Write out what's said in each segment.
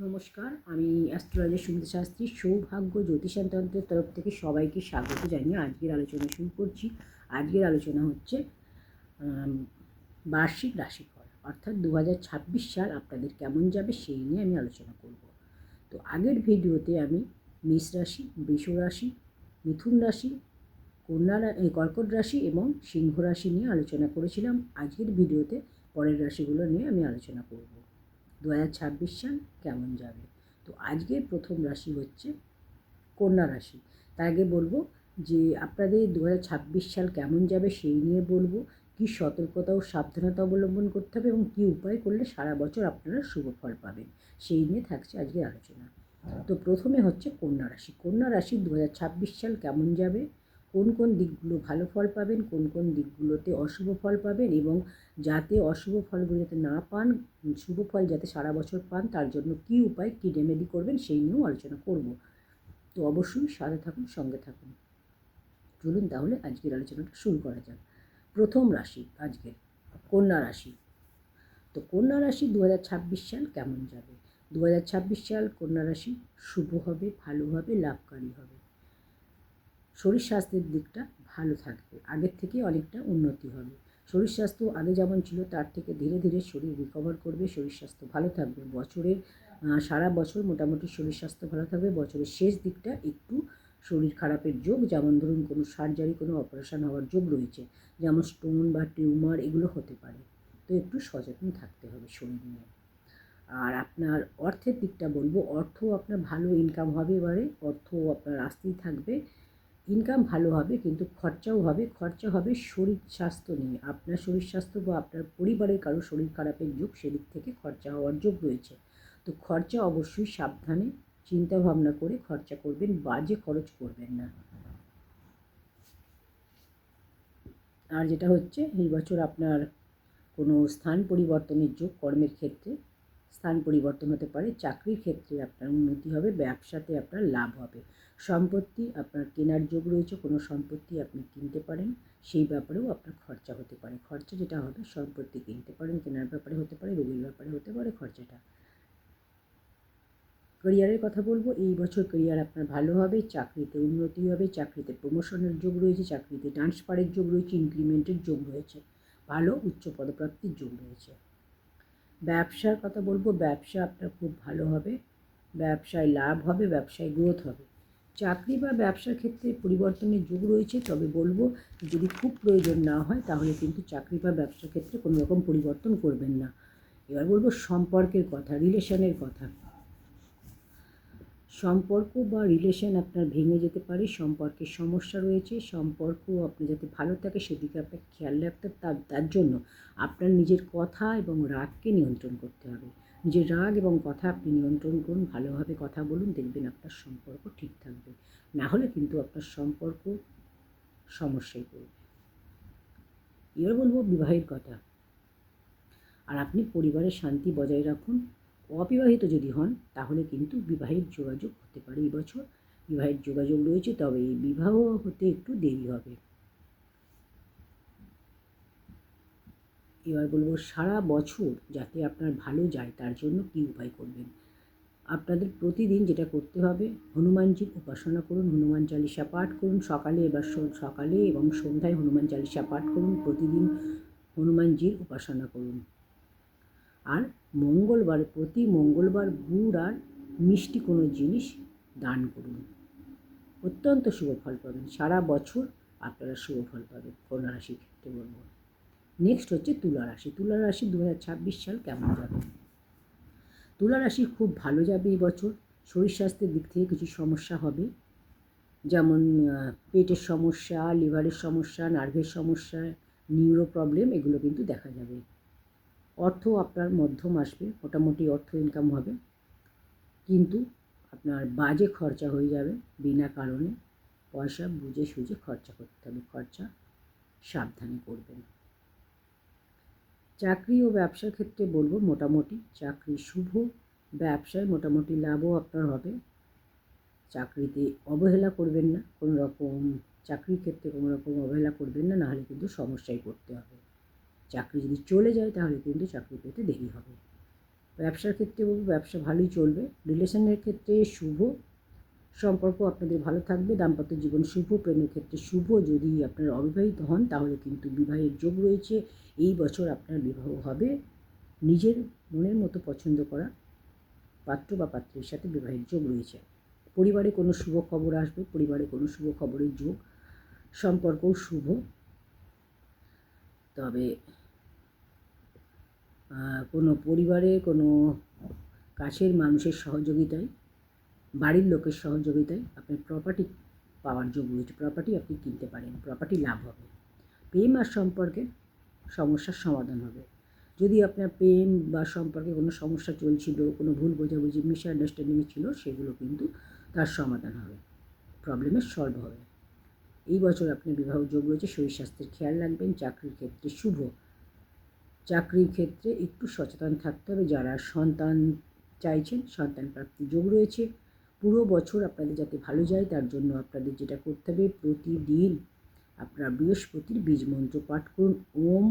নমস্কার, আমি অ্যাস্ট্রোলজার সুমিতা শাস্ত্রী। সৌভাগ্য জ্যোতিষতন্ত্রের তরফ থেকে সবাইকে স্বাগত জানিয়ে আজকের আলোচনা শুরু করছি। আজকের আলোচনা হচ্ছে বার্ষিক রাশিফল, অর্থাৎ 2026 সাল আপনাদের কেমন যাবে সেই নিয়ে আমি আলোচনা করব। তো আগের ভিডিওতে আমি মেষ রাশি, বৃষ রাশি, মিথুন রাশি, কর্কট রাশি এবং সিংহ রাশি নিয়ে আলোচনা করেছিলাম। আজকের ভিডিওতে পরের রাশিগুলো নিয়ে আমি আলোচনা করব। 2026 সাল কেমন যাবে। তো আজকের প্রথম রাশি হচ্ছে কন্যা রাশি। তার আগে বলবো যে আপনাদের 2026 সাল কেমন যাবে সেই নিয়ে বলবো, কী সতর্কতা ও সাবধানতা অবলম্বন করতে হবে এবং কী উপায় করলে সারা বছর আপনারা শুভ ফল পাবেন সেই নিয়ে থাকছে আজকের আলোচনা। তো প্রথমে হচ্ছে কন্যা রাশি। কন্যা রাশি 2026 সাল কেমন যাবে, কোন কোন দিকগুলো ভালো ফল পাবেন, কোন কোন দিকগুলোতে অশুভ ফল পাবেন এবং যাতে অশুভ ফলগুলো যাতে না পান, শুভ ফল যাতে সারা বছর পান তার জন্য কী উপায়, কী রেমেডি করবেন সেই নিয়েও আলোচনা করব। তো অবশ্যই সাথে থাকুন, সঙ্গে থাকুন। চলুন তাহলে আজকের আলোচনাটা শুরু করা যাক। প্রথম রাশি আজকের কন্যা রাশি। তো কন্যা রাশি 2026 সাল কেমন যাবে। 2026 সাল কন্যা রাশি শুভ হবে, ভালো হবে, লাভকারী হবে। শরীর স্বাস্থ্যের দিকটা ভালো থাকবে, আগের থেকে অনেকটা উন্নতি হবে। শরীর স্বাস্থ্য আগে যেমন ছিল তার থেকে ধীরে ধীরে শরীর রিকভার করবে, শরীর স্বাস্থ্য ভালো থাকবে। বছরের সারা বছর মোটামুটি শরীর স্বাস্থ্য ভালো থাকবে। বছরের শেষ দিকটা একটু শরীর খারাপের যোগ, যেমন ধরুন কোনো সার্জারি, কোনো অপারেশন হওয়ার যোগ রয়েছে, যেমন স্টোন বা টিউমার এগুলো হতে পারে। তো একটু সচেতন থাকতে হবে শরীর নিয়ে। আর আপনার অর্থের দিকটা বলবো, অর্থ আপনার ভালো ইনকাম হবে, এবারে অর্থ আপনার আসতেই থাকবে। ইনকাম ভালো হবে কিন্তু খরচাও হবে। খরচা হবে শরীর স্বাস্থ্য নিয়ে, আপনার শরীর স্বাস্থ্য বা আপনার পরিবারের কারো শরীর খারাপের যোগ, সেদিক থেকে খরচা হওয়ার যোগ রয়েছে। তো খরচা অবশ্যই সাবধানে চিন্তা ভাবনা করে খরচা করবেন, বাজে খরচ করবেন না। আর যেটা হচ্ছে এই বছর আপনার কোনো স্থান পরিবর্তনের যোগ, কর্মের ক্ষেত্রে স্থান পরিবর্তন হতে পারে, চাকরির ক্ষেত্রে আপনার উন্নতি হবে, ব্যবসাতে আপনার লাভ হবে। সম্পত্তি আপনার কেনার যোগ রয়েছে, কোনো সম্পত্তি আপনি কিনতে পারেন, সেই ব্যাপারেও আপনার খরচা হতে পারে। খরচা যেটা হবে সম্পত্তি কিনতে পারেন, কেনার ব্যাপারে হতে পারে, রোগীর ব্যাপারে হতে পারে খরচাটা। ক্যারিয়ারের কথা বলবো, এই বছর ক্যারিয়ার আপনার ভালো হবে, চাকরিতে উন্নতি হবে, চাকরিতে প্রমোশনের যোগ রয়েছে, চাকরিতে ট্রান্সফারের যোগ রয়েছে, ইনক্রিমেন্টের যোগ রয়েছে, ভালো উচ্চ পদপ্রাপ্তির যোগ রয়েছে। ব্যবসার কথা বলবো, ব্যবসা আপনার খুব ভালো হবে, ব্যবসায় লাভ হবে, ব্যবসায় গ্রোথ হবে। চাকরি বা ব্যবসার ক্ষেত্রে পরিবর্তনের যোগ রয়েছে, তবে বলবো যদি খুব প্রয়োজন না হয় তাহলে কিন্তু চাকরি বা ব্যবসার ক্ষেত্রে কোনো রকম পরিবর্তন করবেন না। এবার বলবো সম্পর্কের কথা, রিলেশনের কথা। সম্পর্ক বা রিলেশন আপনার ভেঙে যেতে পারে, সম্পর্কের সমস্যা রয়েছে, সম্পর্ক আপনার যাতে ভালো থাকে সেদিকে আপনার খেয়াল রাখতে, তার জন্য আপনার নিজের কথা এবং রাগকে নিয়ন্ত্রণ করতে হবে। নিজের রাগ এবং কথা আপনি নিয়ন্ত্রণ করুন, ভালোভাবে কথা বলুন, দেখবেন আপনার সম্পর্ক ঠিক থাকবে। না হলে কিন্তু আপনার সম্পর্ক সমস্যায় পড়বে। এবার বলবো বিবাহের কথা। আর আপনি পরিবারের শান্তি বজায় রাখুন। অবিবাহিত যদি হন তাহলে কিন্তু বিবাহের যোগাযোগ হতে পারে এই বছর, বিবাহের যোগাযোগ রয়েছে, তবে এই বিবাহ হতে একটু দেরি হবে। এবার বলবো সারা বছর যাতে আপনার ভালো যায় তার জন্য কী উপায় করবেন। আপনাদের প্রতিদিন যেটা করতে হবে, হনুমানজির উপাসনা করুন, হনুমান চালিসা পাঠ করুন, সকালে এবং সন্ধ্যায় হনুমান চালিসা পাঠ করুন, প্রতিদিন হনুমানজির উপাসনা করুন। আর প্রতি মঙ্গলবার গুড় আর মিষ্টি কোনো জিনিস দান করুন, অত্যন্ত শুভ ফল পাবেন। সারা বছর আপনারা শুভ ফল পাবেন। কন্যা রাশির ক্ষেত্রে বলবো। নেক্সট হচ্ছে তুলা রাশি। তুলা রাশি 2026 সাল কেমন যাবে। তুলা রাশি খুব ভালো যাবে এই বছর। শরীর স্বাস্থ্যের দিক থেকে কিছু সমস্যা হবে, যেমন পেটের সমস্যা, লিভারের সমস্যা, নার্ভের সমস্যা, নিউরো প্রবলেম, এগুলো কিন্তু দেখা যাবে। অর্থ আপনার মধ্যম আসবে, মোটামুটি অর্থ ইনকাম হবে, কিন্তু আপনার বাজে খরচা হয়ে যাবে বিনা কারণে। পয়সা বুঝে সুঝে খরচা করতে হবে, খরচা সাবধানে করবেন। চাকরি ও ব্যবসার ক্ষেত্রে বলবো মোটামুটি চাকরি শুভ, ব্যবসায় মোটামুটি লাভও আপনার হবে। চাকরিতে অবহেলা করবেন না, কোনো রকম চাকরির ক্ষেত্রে কোনো রকম অবহেলা করবেন না, নাহলে কিন্তু সমস্যায় পড়তে হবে। চাকরি যদি চলে যায় তাহলে কিন্তু চাকরি পেতে দেরি হবে। ব্যবসার ক্ষেত্রে বলবো ব্যবসা ভালোই চলবে। রিলেশনের ক্ষেত্রে শুভ, সম্পর্ক আপনাদের ভালো থাকবে, দাম্পত্য জীবন শুভ, প্রেমের ক্ষেত্রে শুভ। যদি আপনারা অবিবাহিত হন তাহলে কিন্তু বিবাহের যোগ রয়েছে। এই বছর আপনার বিবাহ হবে, নিজের মনের মতো পছন্দ করা পাত্র বা পাত্রীর সাথে বিবাহের যোগ রয়েছে। পরিবারে কোনো শুভ খবর আসবে, পরিবারে কোনো শুভ খবরের যোগ, সম্পর্কও শুভ। তবে কোনো পরিবারে কোনো কাছের মানুষের সহযোগিতায়, বাড়ির লোকের সহযোগিতায় আপনার প্রপার্টি পাওয়ার যোগ রয়েছে। প্রপার্টি আপনি কিনতে পারেন, প্রপার্টি লাভ হবে। প্রেম আর সম্পর্কের সমস্যার সমাধান হবে। যদি আপনার প্রেম বা সম্পর্কে কোনো সমস্যা চলছিল, কোনো ভুল বোঝাবুঝি, মিসআন্ডারস্ট্যান্ডিং ছিল, সেগুলো কিন্তু তার সমাধান হবে, প্রবলেমের সলভ হবে। এই বছর আপনি বিবাহ যোগ রয়েছে। শরীর স্বাস্থ্যের খেয়াল রাখবেন। চাকরির ক্ষেত্রে শুভ, চাকরির ক্ষেত্রে একটু সচেতন থাকতে হবে। যারা সন্তান চাইছেন, সন্তান প্রাপ্তির যোগ রয়েছে। পুরো বছর আপনাদের যাতে ভালো যায় তার জন্য আপনাদের যেটা করতে হবে, প্রতিদিন আপনারা বৃহস্পতির বীজ মন্ত্র পাঠ করুন। ওম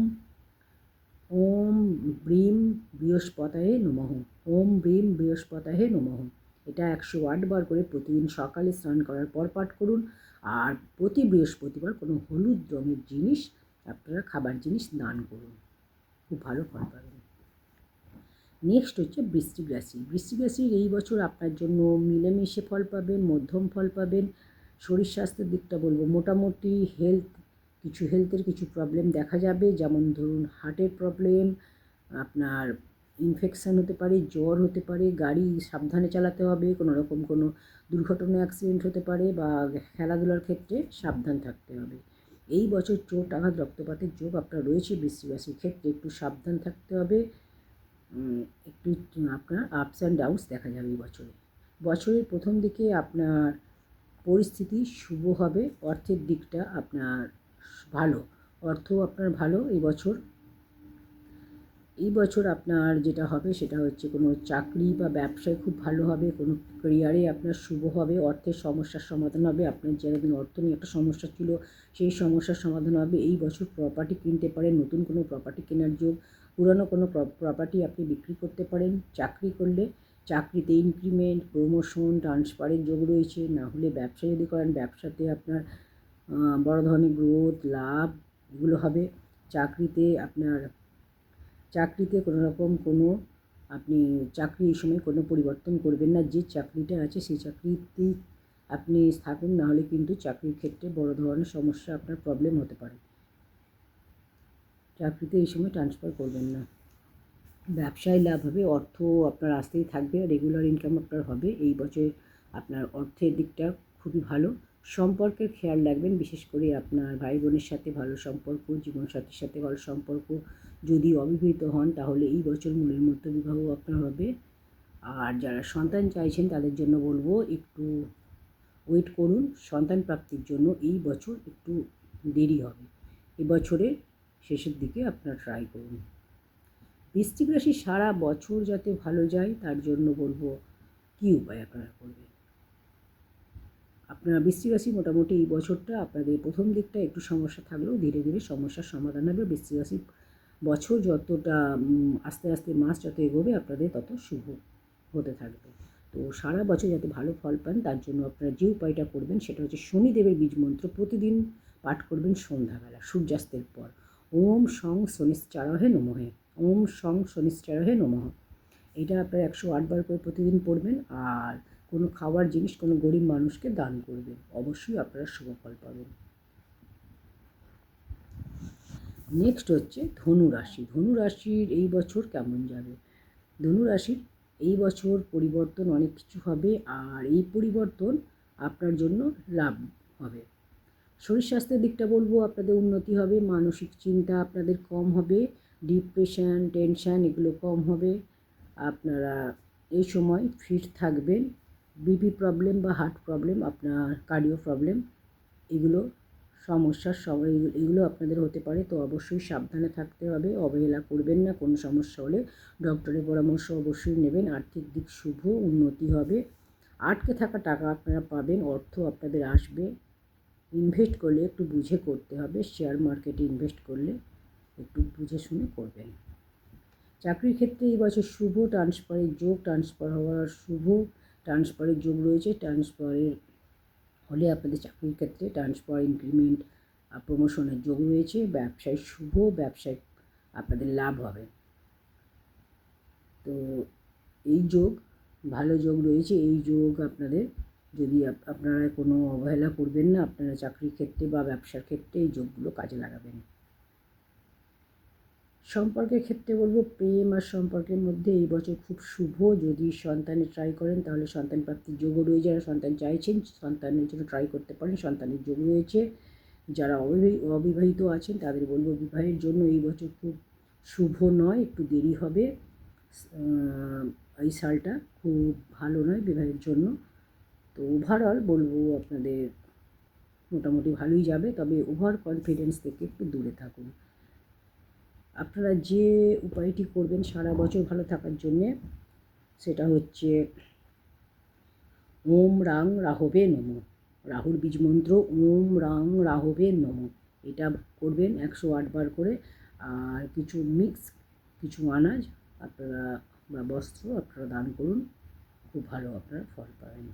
ওম ব্রিম বৃহস্পতায়ে নমঃ, ওম ব্রিম বৃহস্পতায়ে নমঃ। এটা 108 বার করে প্রতিদিন সকালে স্নান করার পর পাঠ করুন। আর প্রতি বৃহস্পতিবার কোনো হলুদ রঙের জিনিস আপনারা খাবার জিনিস দান করুন, খুব ভালো ফল পাবেন। নেক্সট হচ্ছে বৃশ্চিক রাশি। বৃশ্চিক রাশির এই বছর আপনার জন্য মিলেমিশে ফল পাবেন, মধ্যম ফল পাবেন। শরীর স্বাস্থ্যের দিকটা বলবো মোটামুটি। হেলথের কিছু প্রবলেম দেখা যাবে, যেমন ধরুন হার্টের প্রবলেম, আপনার ইনফেকশান হতে পারে, জ্বর হতে পারে, গাড়ি সাবধানে চালাতে হবে, কোনো রকম কোনো দুর্ঘটনা অ্যাক্সিডেন্ট হতে পারে, বা খেলাধুলার ক্ষেত্রে সাবধান থাকতে হবে। এই বছর চোট আঘাত রক্তপাতের যোগ আপনার রয়েছে। বৃশ্চিক রাশির ক্ষেত্রে একটু সাবধান থাকতে হবে। একটু আপনার আপস অ্যান্ড ডাউনস দেখা যাবে এই বছরে। বছরের প্রথম দিকে আপনার পরিস্থিতি শুভ হবে, অর্থের দিকটা আপনার ভালো, অর্থ আপনার ভালো এই বছর। এই বছর আপনার যেটা হবে সেটা হচ্ছে কোনো চাকরি বা ব্যবসায় খুব ভালো হবে, কোনো ক্যারিয়ারে আপনার শুভ হবে, অর্থের সমস্যার সমাধান হবে। আপনার যেদিন অর্থ নিয়ে একটা সমস্যা ছিল সেই সমস্যার সমাধান হবে। এই বছর প্রপার্টি কিনতে পারেন, নতুন কোনো প্রপার্টি কেনার যোগ, পুরানো কোনো প্রপার্টি আপনি বিক্রি করতে পারেন। চাকরি করলে চাকরিতে ইনক্রিমেন্ট, প্রমোশন, ট্রান্সফারের যোগ রয়েছে। না হলে ব্যবসা যদি করেন, ব্যবসাতে আপনার বড় ধরনের গ্রোথ, লাভ এগুলো হবে। চাকরিতে কোনো রকম কোনো আপনি চাকরি এই সময় কোনো পরিবর্তন করবেন না। যে চাকরিটা আছে সেই চাকরিতেই আপনি থাকুন, নাহলে কিন্তু চাকরির ক্ষেত্রে বড় ধরনের সমস্যা, আপনার প্রবলেম হতে পারে। চাকরিতে এই সময় ট্রান্সফার করবেন না। ব্যবসায় লাভ হবে, অর্থ আপনার আসতেই থাকবে, রেগুলার ইনকাম আপনার হবে। এই বছর আপনার অর্থের দিকটা খুবই ভালো। সম্পর্কের খেয়াল রাখবেন, বিশেষ করে আপনার ভাই বোনের সাথে ভালো সম্পর্ক, জীবনসাথীর সাথে ভালো সম্পর্ক। যদি অবিবাহিত হন তাহলে এই বছর মনের মতো বিবাহ আপনার হবে। আর যারা সন্তান চাইছেন তাদের জন্য বলবো একটু ওয়েট করুন, সন্তান প্রাপ্তির জন্য এই বছর একটু দেরি হবে। এবছরের শেষের দিকে আপনারা ট্রাই করুন। বৃশ্চিক রাশি সারা বছর যাতে ভালো যায় তার জন্য বলবো কী উপায় আপনারা করবেন। আপনারা বৃশ্চিক রাশি মোটামুটি এই বছরটা আপনাদের প্রথম দিকটা একটু সমস্যা থাকলেও ধীরে ধীরে সমস্যার সমাধান হবে। বৃশ্চিক রাশি বছর যতটা আস্তে আস্তে মাস যত এগোবে আপনাদের তত শুভ হতে থাকবে। তো সারা বছর যাতে ভালো ফল পান তার জন্য আপনারা যে উপায়টা করবেন সেটা হচ্ছে শনিদেবের বীজ মন্ত্র প্রতিদিন পাঠ করবেন সন্ধ্যাবেলা সূর্যাস্তের পর। ওম সং শনিশ্চারহে নমঃ, ওম সং শনিশ্চারহে নমঃ। এটা আপনারা 108 বার করে প্রতিদিন পড়বেন। আর কোনো খাওয়ার জিনিস কোনো গরিব মানুষকে দান করবেন, অবশ্যই আপনারা শুভ ফল পাবেন। নেক্সট হচ্ছে ধনু রাশি। ধনু রাশির এই বছর কেমন যাবে? ধনু রাশির এই বছর পরিবর্তন অনেক কিছু হবে, আর এই পরিবর্তন আপনার জন্য লাভ হবে। শরীর স্বাস্থ্যের দিকটা বলবো আপনাদের উন্নতি হবে, মানসিক চিন্তা আপনাদের কম হবে, ডিপ্রেশন, টেনশান এগুলো কম হবে। আপনারা এই সময় ফিট থাকবেন। বিপি প্রবলেম বা হার্ট প্রবলেম, আপনার কার্ডিও প্রবলেম, এগুলো এগুলো আপনাদের হতে পারে। তো অবশ্যই সাবধানে থাকতে হবে, অবহেলা করবেন না। কোনো সমস্যা হলে ডক্টরের পরামর্শ অবশ্যই নেবেন। আর্থিক দিক শুভ, উন্নতি হবে। আটকে থাকা টাকা আপনারা পাবেন, অর্থ আপনাদের আসবে। ইনভেস্ট করলে একটু বুঝে করতে হবে, শেয়ার মার্কেটে ইনভেস্ট করলে একটু বুঝে শুনে করবেন। চাকরির ক্ষেত্রে এই বছর শুভ ট্রান্সফারের যোগ, ট্রান্সফার হওয়ার শুভ ট্রান্সফারের যোগ রয়েছে। ট্রান্সফারের হলে আপনাদের চাকরির ক্ষেত্রে ট্রান্সফার, ইনক্রিমেন্ট, প্রমোশনের যোগ রয়েছে। ব্যবসায় শুভ, ব্যবসায় আপনাদের লাভ হবে। তো এই যোগ, ভালো যোগ রয়েছে। এই যোগ আপনাদের, যদি আপনারা কোনো অবহেলা করবেন না, আপনারা চাকরির ক্ষেত্রে বা ব্যবসার ক্ষেত্রে এই যোগগুলো কাজে লাগাবেন। সম্পর্কের ক্ষেত্রে বলবো, প্রেম আর সম্পর্কের মধ্যে এই বছর খুব শুভ। যদি সন্তানের ট্রাই করেন তাহলে সন্তান প্রাপ্তির যোগও রয়েছে। যারা সন্তান চাইছেন সন্তানের জন্য ট্রাই করতে পারেন, সন্তানের যোগ রয়েছে। যারা অবিবাহিত আছেন তাদের বলবো বিবাহের জন্য এই বছর খুব শুভ নয়, একটু দেরি হবে। এই সালটা খুব ভালো নয় বিবাহের জন্য। তো ওভারঅল বলবো আপনাদের মোটামুটি ভালোই যাবে, তবে ওভার কনফিডেন্স থেকে একটু দূরে থাকুন। আপনারা যে উপায়টি করবেন সারা বছর ভালো থাকার জন্যে, সেটা হচ্ছে ওম রাং রাহবে নমঃ। রাহুর বীজ মন্ত্র ওম রাং রাহবে নমঃ, এটা করবেন 108 বার করে। আর কিছু কিছু আনাজ আপনারা বা বস্ত্র আপনারা দান করুন, খুব ভালো আপনারা ফল পাবেন।